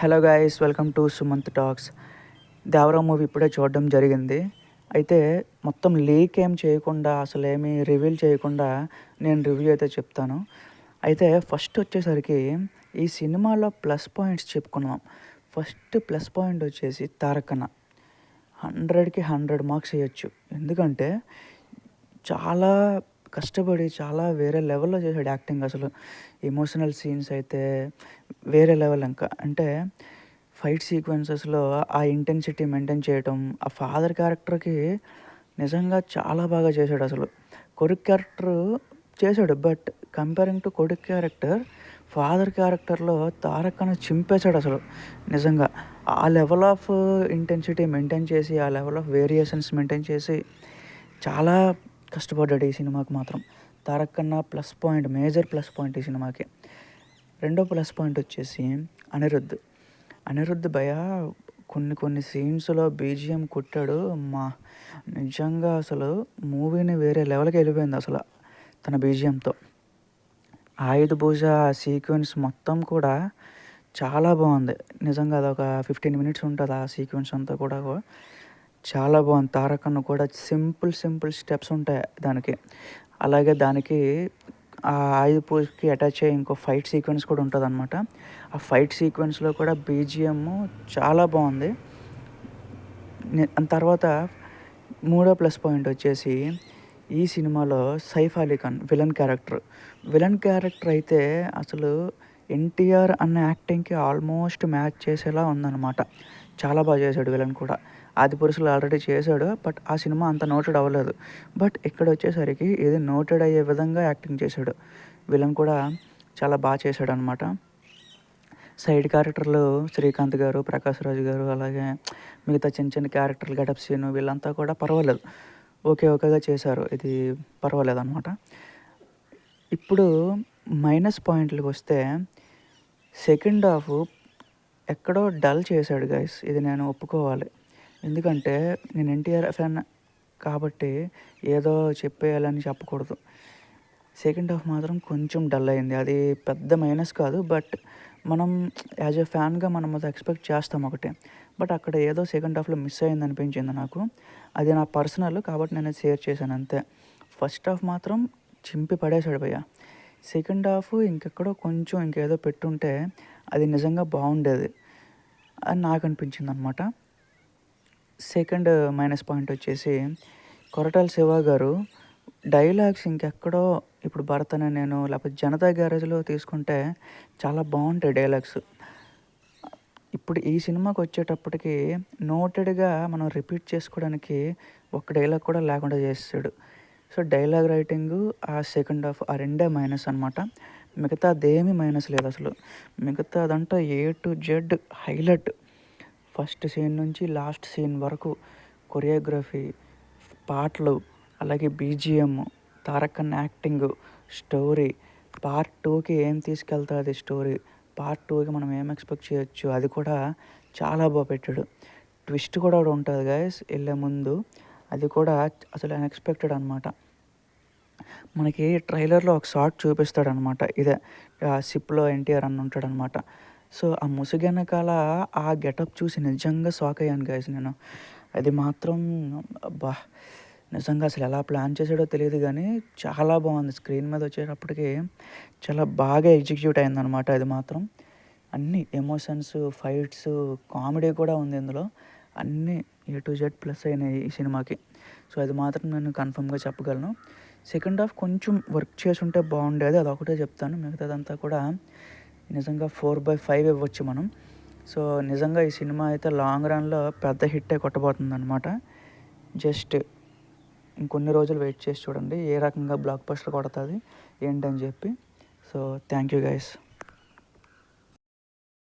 Hello guys, welcome to Sumanth talks. Devara movie ఇప్పుడే చూడడం జరిగింది. అయితే మొత్తం లీక్ ఏం చేయకుండా, అసలు ఏమీ రివీల్ చేయకుండా నేను రివ్యూ అయితే చెప్తాను. అయితే ఫస్ట్ వచ్చేసరికి ఈ సినిమాలో ప్లస్ పాయింట్స్ చెప్పుకున్నాం. ఫస్ట్ ప్లస్ పాయింట్ వచ్చేసి తారకన్న. 100కి 100 మార్క్స్ ఇవ్వచ్చు. ఎందుకంటే చాలా కష్టపడి చాలా వేరే లెవెల్లో చేశాడు యాక్టింగ్. అసలు ఎమోషనల్ సీన్స్ అయితే వేరే లెవెల్. ఇంకా అంటే ఫైట్ సీక్వెన్సెస్లో ఆ ఇంటెన్సిటీ మెయింటైన్ చేయటం, ఆ ఫాదర్ క్యారెక్టర్కి నిజంగా చాలా బాగా చేశాడు. అసలు కొడుకు క్యారెక్టర్ చేశాడు, బట్ కంపేరింగ్ టు కొడుకు క్యారెక్టర్, ఫాదర్ క్యారెక్టర్లో తారకన్న చింపేశాడు అసలు. నిజంగా ఆ లెవెల్ ఆఫ్ ఇంటెన్సిటీ మెయింటైన్ చేసి, ఆ లెవెల్ ఆఫ్ వేరియేషన్స్ మెయింటైన్ చేసి చాలా కష్టపడ్డాడు ఈ సినిమాకి మాత్రం. తారకన్న plus point, major plus point ఈ సినిమాకి. రెండో ప్లస్ పాయింట్ వచ్చేసి అనిరుద్ధ్ భయ కొన్ని సీన్స్లో బీజిఎం కొట్టాడు. మా నిజంగా అసలు మూవీని వేరే లెవెల్కి వెళ్ళిపోయింది అసలు తన బీజిఎంతో. ఆయుధ పూజ సీక్వెన్స్ మొత్తం కూడా చాలా బాగుంది. నిజంగా అదొక 15 మినిట్స్ ఉంటుంది ఆ సీక్వెన్స్ అంతా కూడా. చాలా బాగుంది. తారకన్న కూడా సింపుల్ స్టెప్స్ ఉంటాయి దానికి. అలాగే దానికి ఆ ఆయుధ పూజకి అటాచ్ అయ్యి ఇంకో ఫైట్ సీక్వెన్స్ కూడా ఉంటుంది అనమాట. ఆ ఫైట్ సీక్వెన్స్లో కూడా బీజిఎం చాలా బాగుంది. తర్వాత మూడో ప్లస్ పాయింట్ వచ్చేసి ఈ సినిమాలో సైఫ్ అలీ ఖాన్ విలన్ క్యారెక్టర్ అయితే అసలు ఎన్టీఆర్ అన్న యాక్టింగ్కి ఆల్మోస్ట్ మ్యాచ్ చేసేలా ఉందన్నమాట. చాలా బాగా చేశాడు విలన్ కూడా. ఆదిపురుషులు ఆల్రెడీ చేశాడు, బట్ ఆ సినిమా అంత నోటెడ్ అవ్వలేదు. బట్ ఇక్కడ వచ్చేసరికి ఇది నోటెడ్ అయ్యే విధంగా యాక్టింగ్ చేశాడు. విలన్ కూడా చాలా బాగా చేశాడు అనమాట. సైడ్ క్యారెక్టర్లు శ్రీకాంత్ గారు, ప్రకాష్ రాజు గారు, అలాగే మిగతా చిన్న క్యారెక్టర్లు గెటప్ సీను వీళ్ళంతా కూడా పర్వాలేదు, ఓకేగా చేశారు. ఇది పర్వాలేదు అనమాట. ఇప్పుడు మైనస్ పాయింట్లకు వస్తే సెకండ్ హాఫ్ ఎక్కడో డల్ చేశాడు గైస్. ఇది నేను ఒప్పుకోవాలి. ఎందుకంటే నేను ఎన్టీఆర్ ఫ్యాన్ కాబట్టి ఏదో చెప్పేయాలని చెప్పకూడదు. సెకండ్ హాఫ్ మాత్రం కొంచెం డల్ అయింది. అది పెద్ద మైనస్ కాదు, బట్ మనం యాజ్ ఎ ఫ్యాన్గా మనం అది ఎక్స్పెక్ట్ చేస్తాం ఒకటే. బట్ అక్కడ ఏదో సెకండ్ హాఫ్లో మిస్ అయింది అనిపించింది నాకు. అది నా పర్సనల్ కాబట్టి నేను షేర్ చేశాను అంతే. ఫస్ట్ హాఫ్ మాత్రం చింపి పడేశాడు భయ్య. సెకండ్ హాఫ్ ఇంకేదో పెట్టుంటే అది నిజంగా బాగుండేది అని నాకు అనిపించింది అనమాట. సెకండ్ మైనస్ పాయింట్ వచ్చేసి కొరటాల శివ గారు డైలాగ్స్ ఇంకెక్కడో, ఇప్పుడు భరత్ అనే నేను లేకపోతే జనతా గ్యారేజ్లో తీసుకుంటే చాలా బాగుంటాయి డైలాగ్స్. ఇప్పుడు ఈ సినిమాకి వచ్చేటప్పటికి నోటెడ్గా మనం రిపీట్ చేసుకోవడానికి ఒక్క డైలాగ్ కూడా లేకుండా చేస్తాడు. సో డైలాగ్ రైటింగు, ఆ సెకండ్ హాఫ్, ఆ రెండే మైనస్ అనమాట. మిగతా అదేమీ మైనస్ లేదు అసలు. మిగతా అదంతా A to Z highlight. First scene నుంచి లాస్ట్ సీన్ వరకు కొరియోగ్రఫీ, పాటలు, అలాగే BGM, Tarakanna acting, story, part 2కి ఏం తీసుకెళ్తుంది స్టోరీ, పార్ట్ 2కి మనం ఏం ఎక్స్పెక్ట్ చేయొచ్చు, అది కూడా చాలా బాగా పెట్టాడు. ట్విస్ట్ కూడా ఉంటుంది గైస్ వెళ్ళే ముందు. అది కూడా అసలు అన్ఎక్స్పెక్టెడ్ అనమాట. మనకి ట్రైలర్లో ఒక షాట్ చూపిస్తాడనమాట. ఇదే సిప్లో ఎన్టీఆర్ అని ఉంటాడనమాట. సో ఆ ముసుగు వెనకాల ఆ గెటప్ చూసి నిజంగా షాక్ అయ్యాను గైస్ నేను. అది మాత్రం అబ్బా, నిజంగా అసలు ఎలా ప్లాన్ చేసాడో తెలియదు కానీ చాలా బాగుంది. స్క్రీన్ మీద వచ్చేటప్పటికి చాలా బాగా ఎగ్జిక్యూట్ అయిందనమాట. అది మాత్రం అన్ని ఎమోషన్స్, ఫైట్స్, కామెడీ కూడా ఉంది ఇందులో. అన్నీ A to Z ప్లస్ అయినాయి ఈ సినిమాకి. సో అది మాత్రం నేను కన్ఫర్మ్గా చెప్పగలను. సెకండ్ హాఫ్ కొంచెం వర్క్ చేసి ఉంటే బాగుండేది, అదొకటే చెప్తాను. మిగతాదంతా కూడా నిజంగా 4/5 ఇవ్వచ్చు మనం. సో నిజంగా ఈ సినిమా అయితే లాంగ్ రన్లో పెద్ద హిట్టే కొట్టబోతుంది అనమాట. జస్ట్ ఇంకొన్ని రోజులు వెయిట్ చేసి చూడండి ఏ రకంగా బ్లాక్ బస్టర్ కొడుతుంది ఏంటని చెప్పి. So thank you guys.